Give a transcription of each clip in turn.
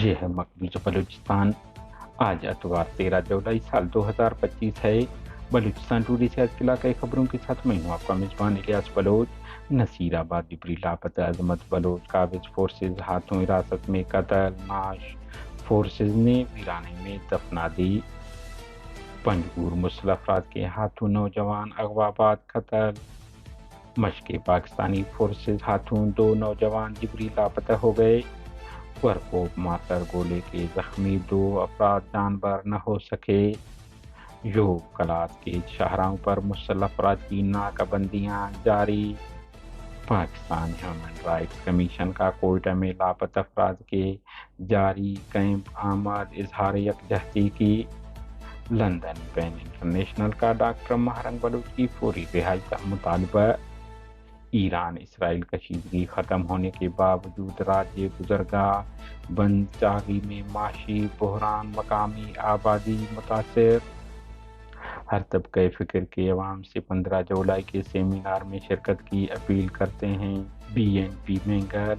یہ ہے مقبوضہ بلوچستان۔ آج اتوار 13 جولائی سال 2025 ہے۔ بلوچستان ٹوڈے سے آج کے علاقائی خبروں کے ساتھ میں ہوں آپ کا میزبان الیاس بلوچ۔ نصیر آباد جبری لاپتہ عظمت بلوچ قابض، فورسز ہاتھوں حراست میں قتل، ناش فورسز نے ویرانے میں دفنا دی۔ پنجگور مسلح افراد کے ہاتھوں نوجوان اغوا بعد قتل، مشق پاکستانی فورسز ہاتھوں 2 نوجوان جبری لاپتہ ہو گئے۔ ورکوپ مار کر گولے کے زخمی 2 افراد جان بحر نہ ہو سکے۔ یوگ کلات کے شاہراہوں پر مسلح افراد کی ناکہ بندیاں جاری۔ پاکستان ہیومن رائٹس کمیشن کا کوئٹہ میں لاپتہ افراد کے جاری کیمپ آمد اظہار یکجہتی کی۔ لندن پین انٹرنیشنل کا ڈاکٹر مہرنگ بلوچ کی فوری رہائی کا مطالبہ۔ ایران اسرائیل کشیدگی ختم ہونے کے باوجود راجیہ گزرگاہ بند چاغی میں معاشی بحران، مقامی آبادی متاثر۔ ہر طبقہ فکر کے عوام سے 15 جولائی کے سیمینار میں شرکت کی اپیل کرتے ہیں BNP مینگل،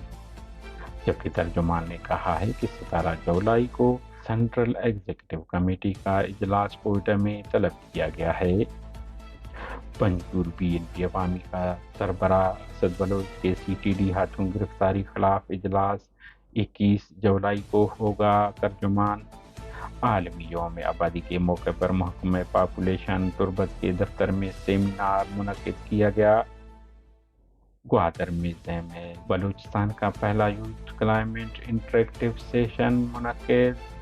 جبکہ ترجمان نے کہا ہے کہ 17 جولائی کو سینٹرل ایگزیکٹو کمیٹی کا اجلاس کوئٹہ میں طلب کیا گیا ہے۔ پنجگور BNP عوامی کا سربراہ اسد بلوچ کے CTD ہاتھوں گرفتاری خلاف اجلاس 21 جولائی کو ہوگا۔ ترجمان۔ عالمی یوم آبادی کے موقع پر محکمہ پاپولیشن تربت کے دفتر میں سیمینار منعقد کیا گیا۔ گوادر میوزیم میں بلوچستان کا پہلا یوتھ کلائمیٹ انٹریکٹیو سیشن منعقد۔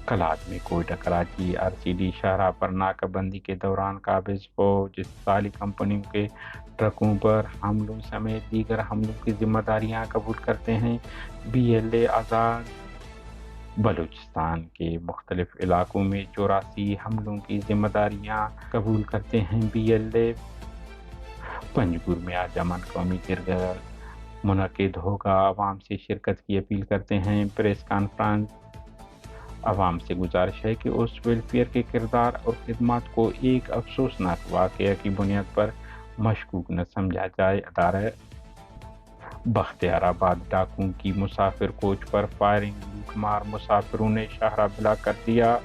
کلات میں کوئٹہ کراچی RCD شاہراہ پر ناکہ بندی کے دوران قابض فوج استقلالی کمپنیوں کے ٹرکوں پر حملوں سمیت دیگر حملوں کی ذمہ داریاں قبول کرتے ہیں BLA آزاد۔ بلوچستان کے مختلف علاقوں میں 84 حملوں کی ذمہ داریاں قبول کرتے ہیں BLA۔ پنجگور میں آج امن قومی جرگہ منعقد ہوگا، عوام سے شرکت کی اپیل کرتے ہیں پریس کانفرنس۔ عوام سے گزارش ہے کہ اس ویلفیئر کے کردار اور خدمات کو ایک افسوسناک واقعہ کی بنیاد پر مشکوک نہ سمجھا جائے۔ ادارہ بختیار آباد ڈاکوؤں کی مسافر کوچ پر فائرنگ، لوٹ مار، مسافروں نے شاہراہ بلاک کر دیا۔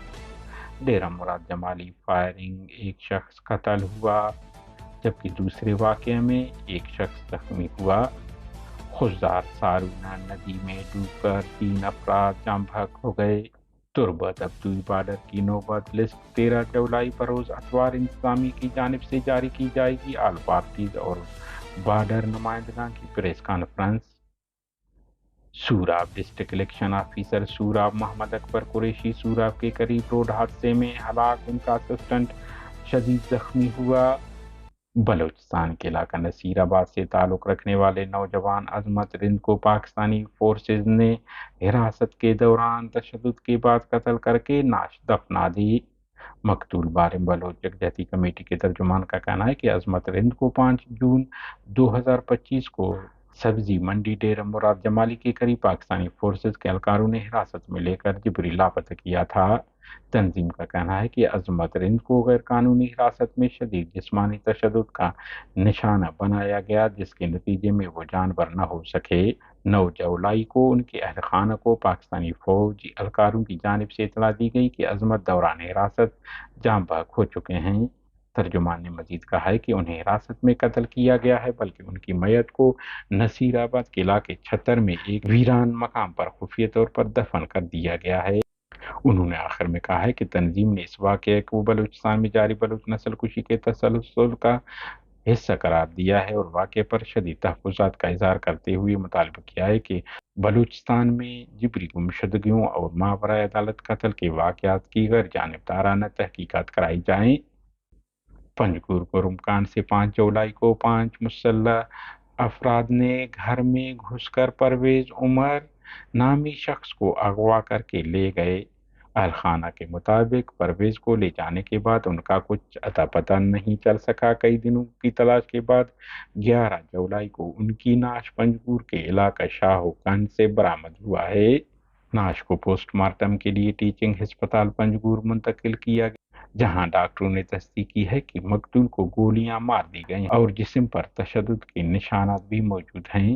ڈیرہ مراد جمالی فائرنگ، ایک شخص قتل ہوا جبکہ دوسرے واقعے میں ایک شخص زخمی ہوا۔ خضدار سارونہ ندی میں ڈوب کر 3 افراد جاں بحق ہو گئے۔ تربت ابتوئی بارڈر کی نوبت لسٹ 13 جولائی بروز اتوار انتظامیہ کی جانب سے جاری کی جائے گی۔ آل پارٹیز اور بارڈر نمائندگان کی press conference. Surab district election officer Surab Muhammad Akbar Qureshi Surab کے قریب روڈ حادثے میں ہلاک، ان کا اسسٹنٹ شدید زخمی ہوا۔ بلوچستان کے علاقہ نصیر آباد سے تعلق رکھنے والے نوجوان عظمت رند کو پاکستانی فورسز نے حراست کے دوران تشدد کے بعد قتل کر کے نعش دفنا دی۔ مقتول بارم بلوچ یکجہتی کمیٹی کے ترجمان کا کہنا ہے کہ عظمت رند کو 5 جون 2025 کو سبزی منڈی ڈیرہ مراد جمالی کے قریب پاکستانی فورسز کے اہلکاروں نے حراست میں لے کر جبری لاپتہ کیا تھا۔ تنظیم کا کہنا ہے کہ عظمت رند کو غیر قانونی حراست میں شدید جسمانی تشدد کا نشانہ بنایا گیا، جس کے نتیجے میں وہ جان بحر نہ ہو سکے۔ 9 جولائی کو ان کے اہل خانہ کو پاکستانی فوجی اہلکاروں کی جانب سے اطلاع دی گئی کہ عظمت دوران حراست جاں بحق ہو چکے ہیں۔ ترجمان نے مزید کہا ہے کہ انہیں حراست میں قتل کیا گیا ہے، بلکہ ان کی میت کو نصیر آباد کے علاقے چھتر میں ایک ویران مقام پر خفیہ طور پر دفن کر دیا گیا ہے۔ انہوں نے آخر میں کہا ہے کہ تنظیم نے اس واقعے کو بلوچستان میں جاری بلوچ نسل کشی کے تسلسل کا حصہ قرار دیا ہے اور واقعے پر شدید تحفظات کا اظہار کرتے ہوئے مطالبہ کیا ہے کہ بلوچستان میں جبری گمشدگیوں اور ماورائے عدالت قتل کے واقعات کی غیر جانبدارانہ تحقیقات کرائی جائیں۔ پنجگور کرمکان سے 5 جولائی کو 5 مسلح افراد نے گھر میں گھس کر پرویز عمر نامی شخص کو اغوا کر کے لے گئے۔ اہل خانہ کے مطابق پرویز کو لے جانے کے بعد ان کا کچھ اتا پتہ نہیں چل سکا۔ کئی دنوں کی تلاش کے بعد 11 جولائی کو ان کی نعش پنجگور کے علاقہ شاہو کنڈ سے برآمد ہوا ہے۔ نعش کو پوسٹ مارٹم کے لیے ٹیچنگ ہسپتال پنجگور منتقل کیا گیا، جہاں ڈاکٹروں نے تصدیق کی ہے کہ مقتول کو گولیاں مار دی گئیں اور جسم پر تشدد کے نشانات بھی موجود ہیں۔